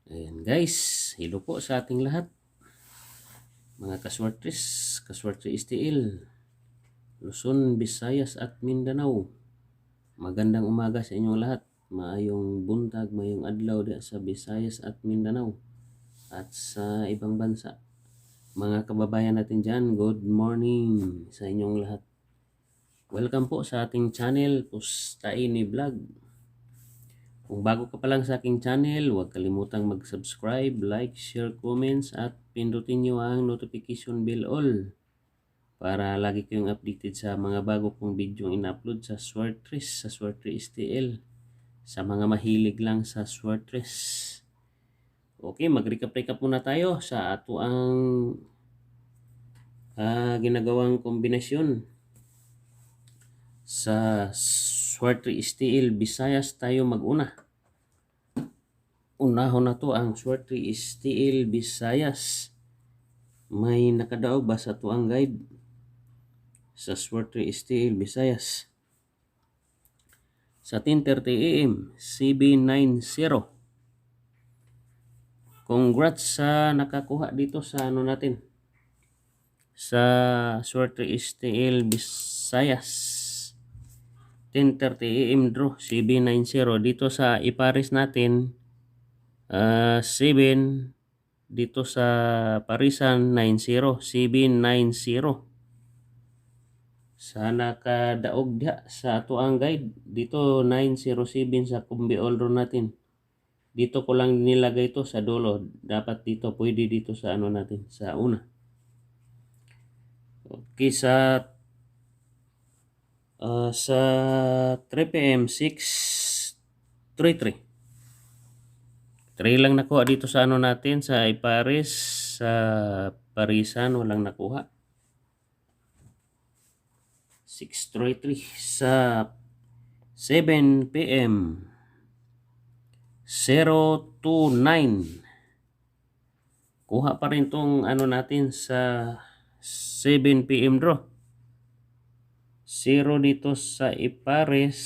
Ayan guys, hello po sa ating lahat. Mga kaswartris, kaswartri STL, Luzon, Visayas at Mindanao. Magandang umaga sa inyong lahat. Maayong buntag, maayong adlaw diya sa Visayas at Mindanao at sa ibang bansa. Mga kababayan natin dyan, good morning sa inyong lahat. Welcome po sa ating channel, Pustaini Vlog. Kung bago ka pa lang sa aking channel, huwag kalimutang mag-subscribe, like, share, comments at pindutin nyo ang notification bell all para lagi kayong updated sa mga bago kong video in-upload sa Swartris, sa Swartris STL, sa mga mahilig lang sa Swartris. Okay, mag-recap muna tayo sa ato ang ginagawang kombinasyon. Sa Swartris STL Visayas tayo mag-una. Unahon na to ang Swartris STL Visayas. May nakadaog ba sa to ang guide sa Swartris STL Visayas? Sa 10:30 AM, CB90. Congrats sa nakakuha dito sa ano natin. Sa Swartris STL Visayas. 10:30 AM draw, CB90. Dito sa ipares natin, 7. Dito sa parisan, 90. CB90. Sa nakadaog diha sa ato ang guide. Dito 907 sa kumbi all natin. Dito ko lang nilagay ito sa dulo. Dapat dito, pwede dito sa ano natin, sa una. Okay, sa 3 PM 633. 3 lang nakuha dito sa ano natin, sa ipares, sa parisan walang nakuha. 633 sa 7 PM 029. Kuha pa rin tong ano natin sa 7 PM draw. 0 dito sa ipares.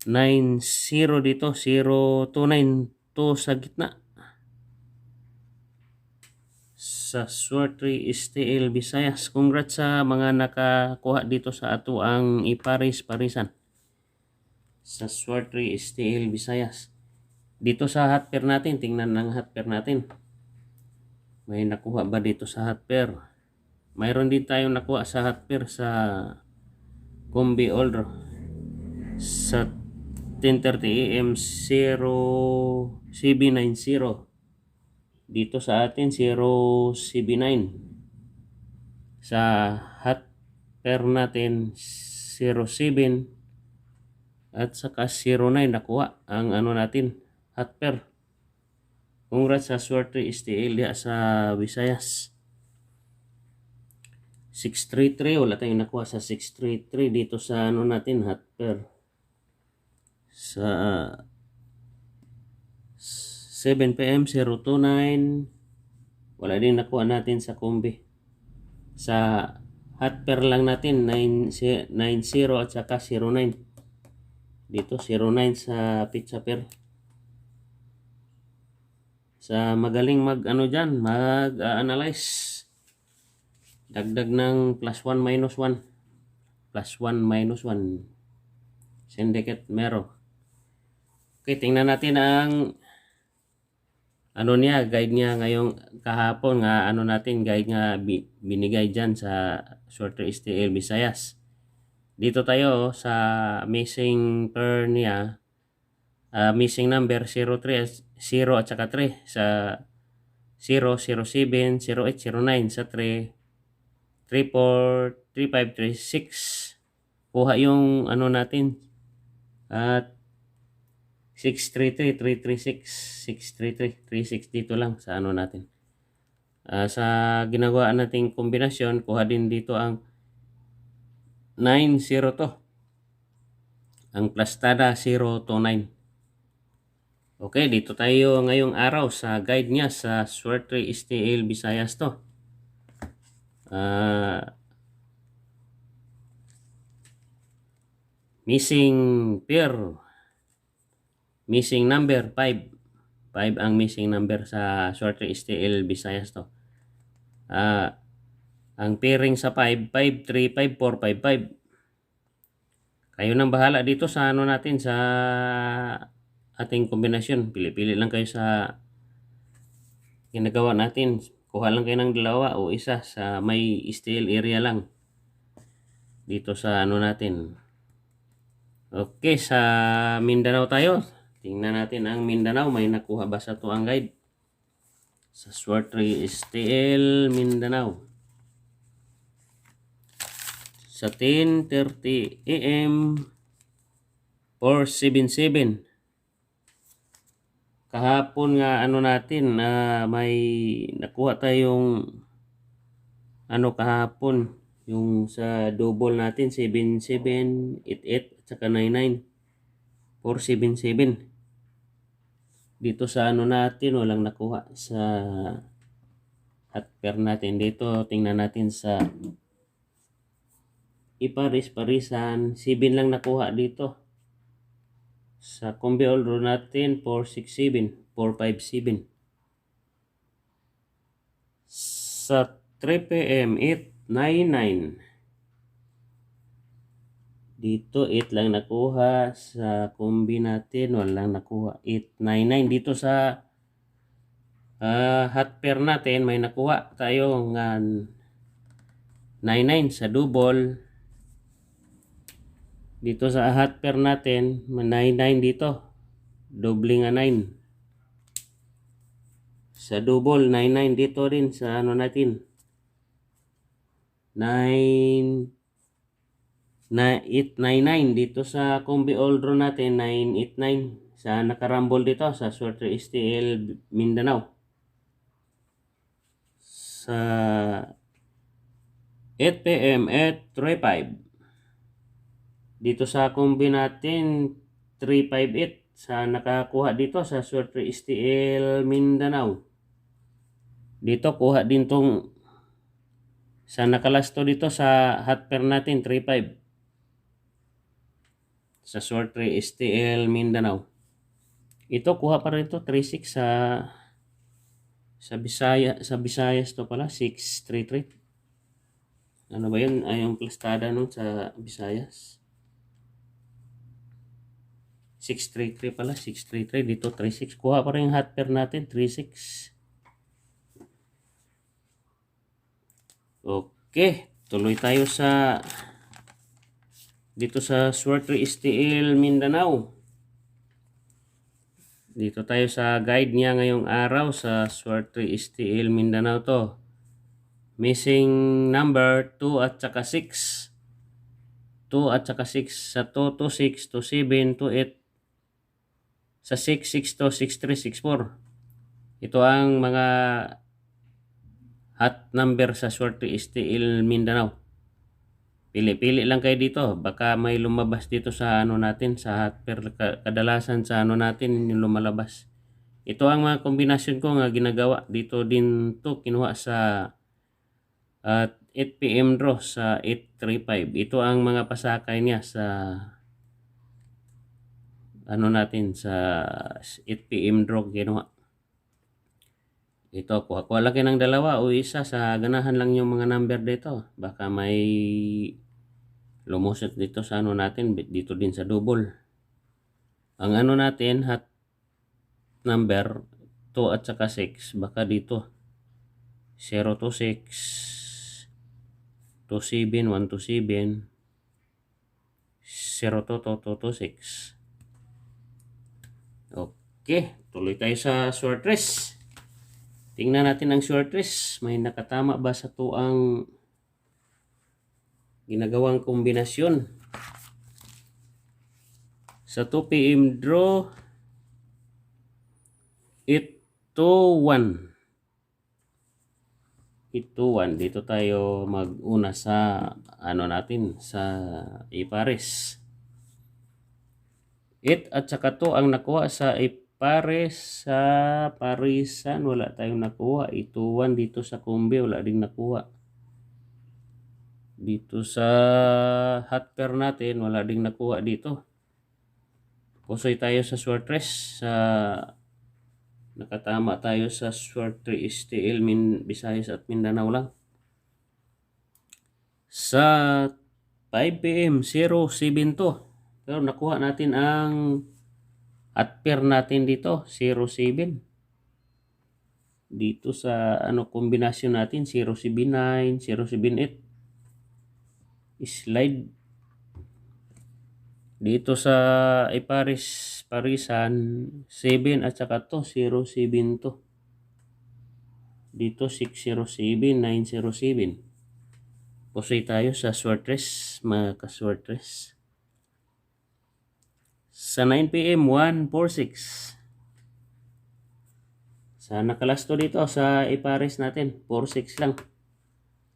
90 dito. 029 to sa gitna. Sa Swartris STL Visayas. Congrats sa mga nakakuha dito sa ato ang ipares-parisan. Sa Swartris STL Visayas. Dito sa hot pair natin, tingnan ng hot pair natin. May nakuha ba dito sa hot pair? Mayroon din tayong nakuha sa hot pair sa Combi Oldro. Sa 10:30 AM 0 CB90. Dito sa atin 0 CB9. Sa hot pair natin 07 at saka 09 nakuha ang ano natin hot pair. Congrats sa Swartris STL diya sa Visayas. 633, wala tayong nakuha sa 633 dito sa ano natin hot pair. Sa 7 PM 029, wala din nakuha natin sa kombi. Sa hot pair lang natin 90 at saka 09. Dito 09 sa pizza pair. Sa magaling mag ano dyan, mag-analyze. Dagdag ng +1 -1. +1 -1. Syndicate Mero. Okay, tingnan natin ang ano niya, guide niya ngayong kahapon nga ano natin, guide nga binigay dyan sa Swartris STL Visayas. Dito tayo sa missing pair niya. Missing number 03, 0 at saka 3 sa 0, 07, 08, 09 sa 3, 34, 35, 36. Kuha yung ano natin at 633, 336, 633, 36 dito lang sa ano natin. Sa ginagawa nating kombinasyon, kuha din dito ang 90 to. Ang plastada 0 to 9. Okay, dito tayo ngayong araw sa guide niya sa Swartris STL Visayas to. Missing pair Missing number 5. 5 ang missing number sa short tree STL Visayas to. Ang pairing sa 5, 5, 3, 5, 4, 5, 5. Kayo nang bahala dito sa ano natin, sa ating kombinasyon. Pili-pili lang kayo sa ginagawa natin. Kuha lang kayo ng dalawa o isa sa may STL area lang. Dito sa ano natin. Okay, sa Mindanao tayo. Tingnan natin ang Mindanao. May nakuha ba sa to ang guide? Sa short tree STL Mindanao. Sa 10:30 AM 477. Kahapon nga ano natin, may nakuha tayong ano kahapon, yung sa double natin 7788 at saka 99 477. Dito sa ano natin walang nakuha sa hot pair natin. Dito tingnan natin sa iparis-parisan, 7 lang nakuha dito. Sa combi all draw natin 467, 457. Sa 3 PM 899. Dito 8 lang nakuha. Sa combi natin walang nakuha, 899. Dito sa hot pair natin may nakuha tayo nga 99 sa double. Dito sa hot pair natin may 99 dito, doble nga 9. Sa double 99 dito rin sa ano natin 9 na 899. Dito sa combi all draw natin 989. Sa nakarambol dito sa short tree STL Mindanao. Sa 8 PM 835. Dito sa combi natin 358. Sa nakakuha dito sa short tree STL Mindanao. Dito kuha din tong sa nakalasto dito sa hot pair natin 35 sa short tree STL Mindanao. Ito kuha pa rin ito 36 sa Visayas to pala 633. Ano ba yun? Ay yung plastada nun sa Visayas. 633 pala, 633 dito 36. Kuha pa rin yung hot pair natin 36. Okay, tuloy tayo sa dito sa short tree STL Mindanao. Dito tayo sa guide niya ngayong araw sa short tree STL Mindanao to. Missing number 2 at saka 6. 2 at saka 6 sa 2 to 6 to 7 to 8. Sa 6 6 to 6 3 6 4. Ito ang mga hot number sa short tree STL Mindanao. Pili-pili lang kayo dito. Baka may lumabas dito sa ano natin, sa hot pair. Kadalasan sa ano natin yung lumalabas. Ito ang mga kombinasyon ko nga ginagawa. Dito din to kinuha sa 8 PM draw sa 835. Ito ang mga pasakay niya sa ano natin sa 8 PM draw kinuha. Ito, kuha laki ng dalawa o isa sa ganahan lang yung mga number dito. Baka may lumusot dito sa ano natin, dito din sa double. Ang ano natin, hot number 2 at saka 6, baka dito 0 to 6, 2 7, 1 to 7, 0 to 6. Okay, tuloy tayo sa short race. Tingnan natin ang short race. May nakatama ba sa tuang ginagawang kombinasyon? Sa 2 PM draw 821. 821. Dito tayo mag-una sa ano natin sa ipares. 8 at saka 2 ang nakuha sa ipares. Sa parisan wala tayong nakuha. 821 dito sa combi wala ding nakuha. Dito sa hot pair natin wala ding nakuha dito. Pusoy tayo sa Swartres. Nakatama tayo sa Swartres STL Visayas at Mindanao lang. Sa 5 PM 072. Pero nakuha natin ang at pair natin dito 07. Dito sa kombinasyon natin 079, 078. Slide dito sa Parisan 7 at saka to 072. Dito 607, 907. Pusoy tayo sa Swartres, mga ka-Swartres. Sa 9 PM 146. Sa nakalasto dito sa Paris natin 46 lang.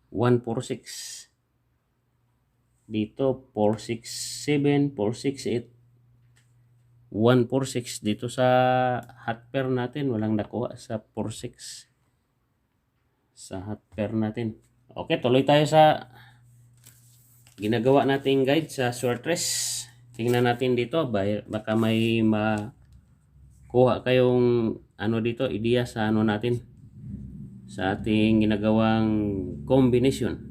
146. Dito 467, 468, 146. Dito sa hot pair natin walang nakuha sa 46 sa hot pair natin. Okay, tuloy tayo sa ginagawa nating guide sa Swartres. Tingnan natin dito, baka may makuha kayong dito, ideya sa natin sa ating ginagawang combination.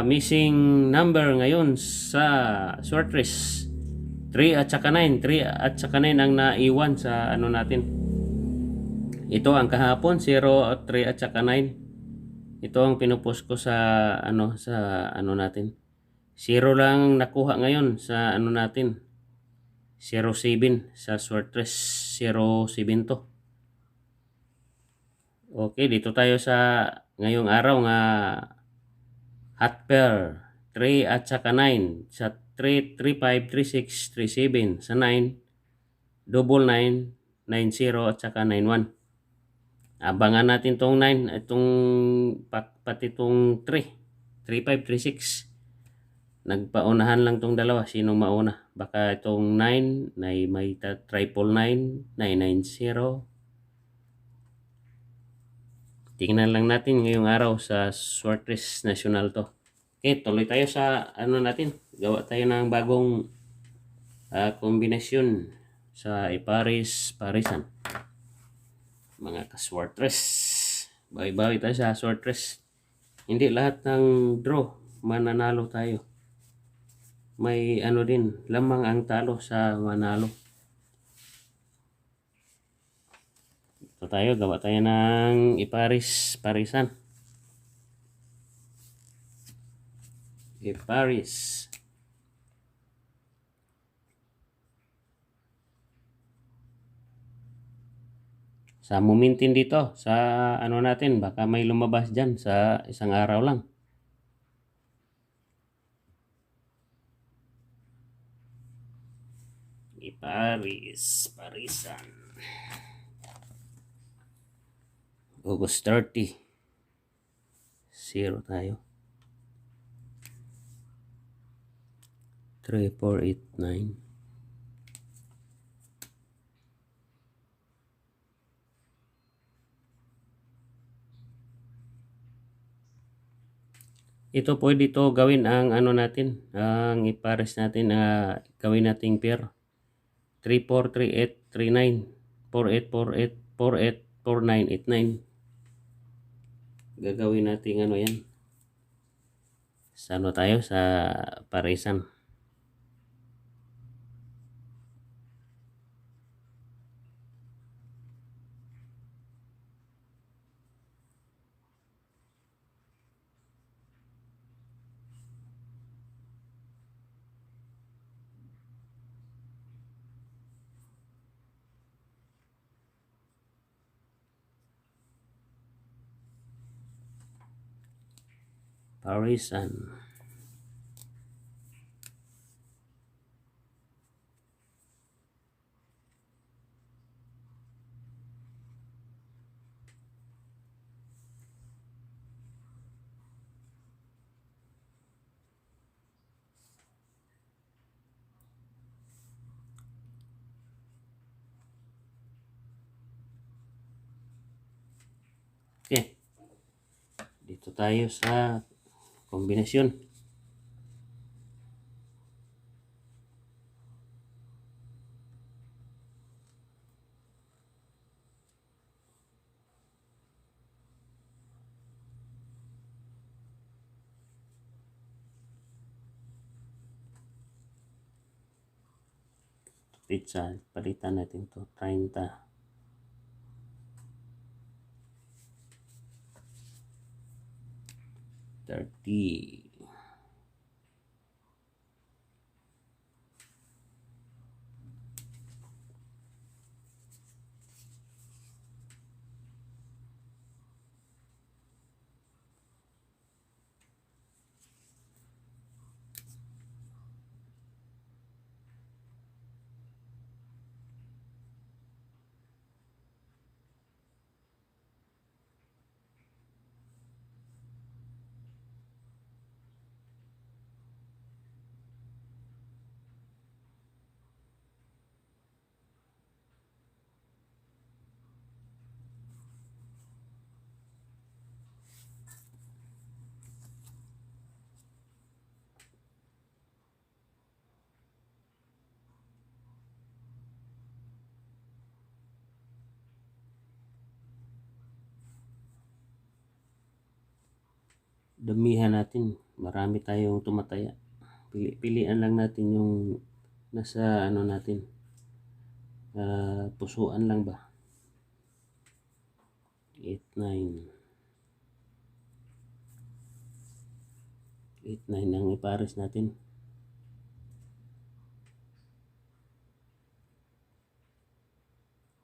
Missing number ngayon sa Swartres 3 at saka 9. 3 at saka 9 ang naiwan sa natin. Ito ang kahapon 0 at 3 at saka 9. Ito ang pinupost ko sa natin. 0 lang nakuha ngayon sa natin. 07 sa Swartres 07 to. Okay, dito tayo sa ngayong araw nga hot pair 3 at saka 9. Sa 3, 35, 36, 37. Sa 9, double 9, 90 at saka 91. Abangan natin tong 9, itong pati itong 3, 35, 36. Nagpaunahan lang tong dalawa, sinong mauna. Baka itong 9, may triple 9, 990. Tingnan lang natin ngayong araw sa Swartres National to. Okay, tuloy tayo sa natin. Gawa tayo ng bagong kombinasyon sa Parisan. Mga ka-Swartres. Bawi-bawi tayo sa Swartres. Hindi lahat ng draw mananalo tayo. May din, lamang ang talo sa manalo. Ito tayo, gawa tayo ng Parisan. Paris. Sa momentin dito, sa natin, baka may lumabas dyan sa isang araw lang. Parisan. August 30. 0 tayo. 3, 4, 8, 9. Ito pwede ito gawin ang natin, ang ipares natin, gawin nating pair. 3, 4, 3, 8, 3, 9. 4, 8, 4, 8, 4, 8, 4, 9, 8, 9. Gagawin natin yan. Sa tayo sa Parisan. Parisan. Okay. Dito tayo sa kombinasyon. pizza, palitan natin to 30. Damihan natin, marami tayong tumataya. Pilian lang natin yung nasa ano natin, pusuan lang ba. 8, 9 ang ipares natin.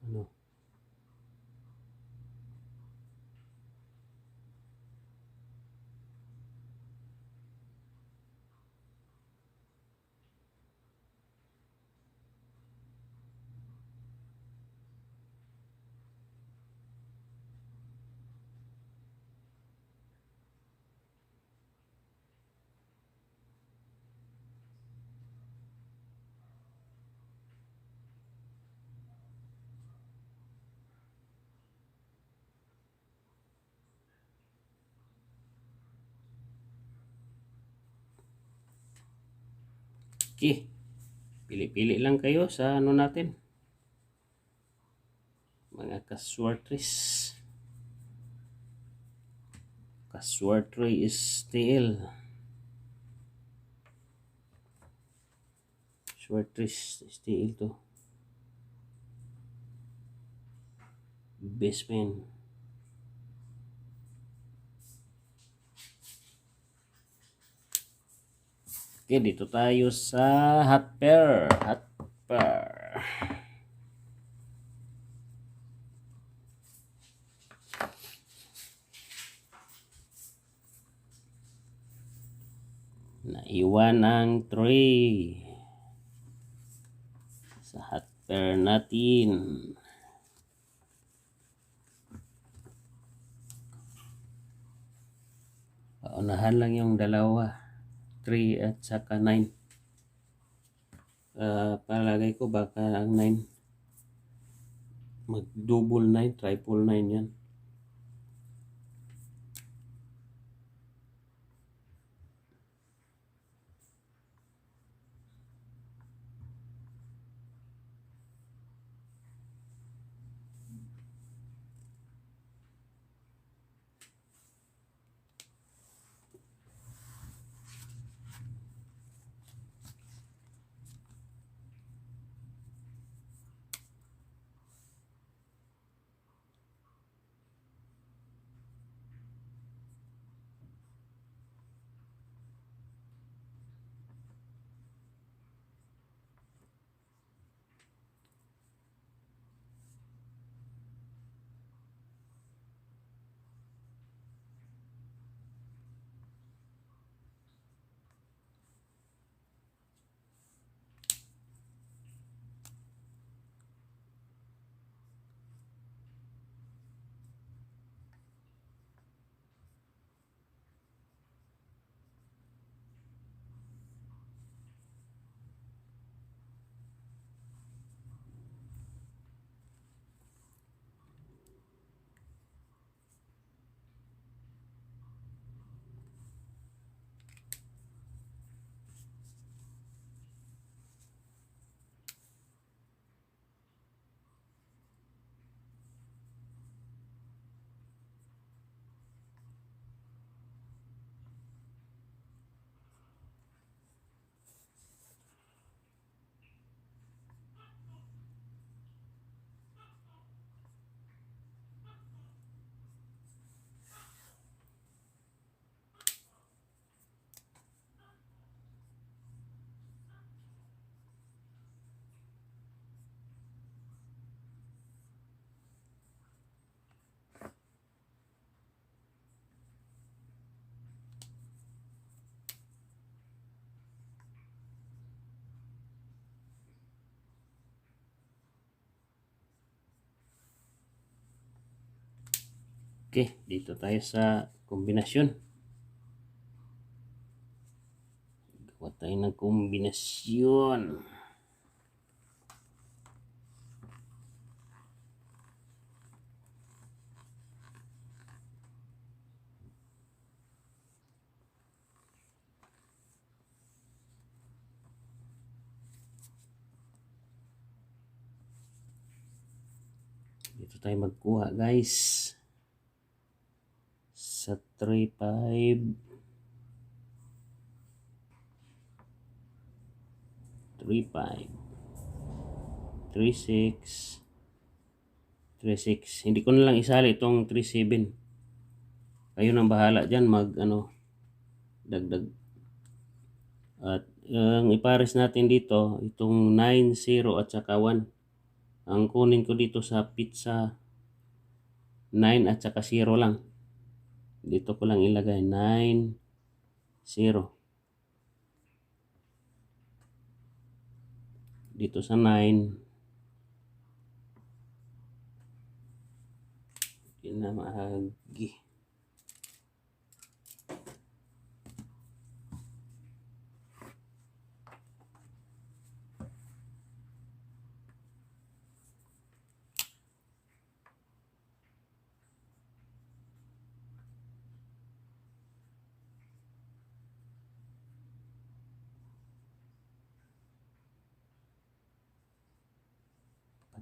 Ano? Okay. Pili-pili lang kayo sa ano natin. Mga kaswartris. Kaswartri STL. Swartris STL to. Basement. Okay, dito tayo sa hot pair. Hot pair. Naiwan ang tray sa hot pair natin. Paunahan lang yung dalawa, 3 at saka 9. Palagay ko baka ang 9 mag double 9, triple 9 yan. Okay, dito tayo sa kombinasyon. Gawa tayo ng kombinasyon. Dito tayo magkuha guys sa 3-5 3-5 3-6 3-6. Hindi ko na lang isali itong 3-7. Kayo nang bahala dyan dagdag. At ang ipares natin dito itong 9-0 at saka 1. Ang kunin ko dito sa pizza 9 at saka 0 lang. Dito ko lang ilagay 9-0. Dito sa 9 pinamahagi.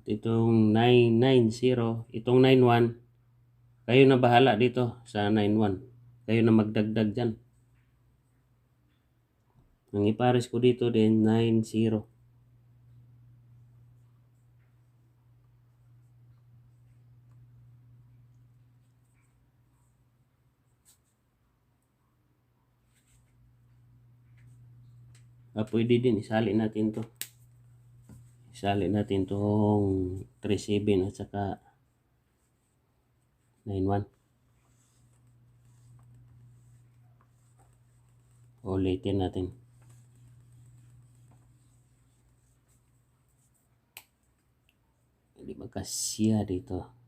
At itong 990, itong 91, kayo na bahala dito sa 91. Kayo na magdagdag dyan. Ang ipares ko dito din 90. Pwede din isali natin to. Isali natin tong 37 at saka 91. Ulitin natin. Hindi magkasya dito.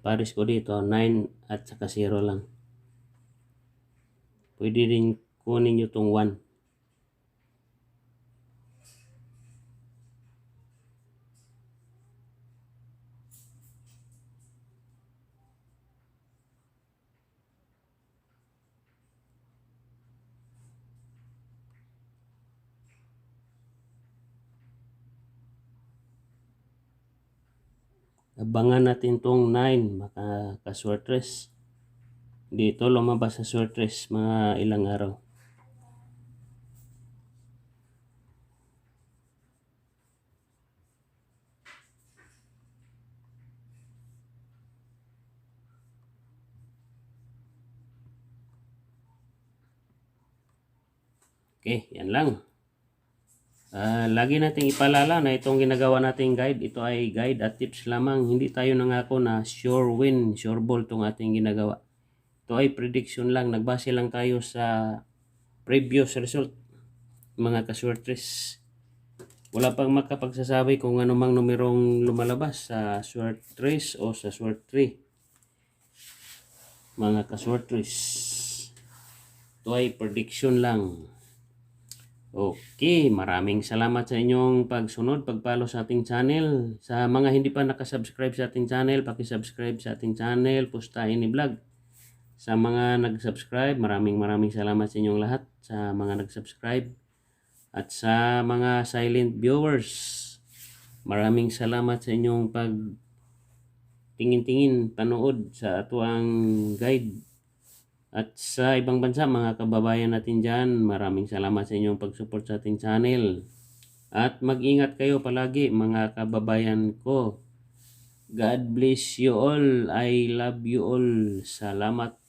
Pares ko dito 9 at saka 0 lang. Pwede rin kunin nyo tong 1. Abangan natin tong 9 makakaswertres. Dito lumabas sa swertres mga ilang araw. Okay, yan lang. Lagi nating ipalala na itong ginagawa nating guide, ito ay guide at tips lamang. Hindi tayo nangako na sure win, sure ball itong ating ginagawa. Ito ay prediction lang. Nagbase lang tayo sa previous result, mga kaswertres. Wala pang makapagsasabi kung anumang numerong lumalabas sa swertres o sa swertre. Mga kaswertres, ito ay prediction lang. Okay, maraming salamat sa inyong pagsunod, pag-follow sa ating channel. Sa mga hindi pa nakasubscribe sa ating channel, paki-subscribe sa ating channel, Pustahin ni Vlog. Sa mga nag-subscribe, maraming salamat sa inyong lahat. Sa mga nag-subscribe at sa mga silent viewers, maraming salamat sa inyong pag tingin-tingin, panood sa atuang guide. At sa ibang bansa, mga kababayan natin dyan, maraming salamat sa inyong pag-support sa ating channel. At mag-ingat kayo palagi mga kababayan ko. God bless you all. I love you all. Salamat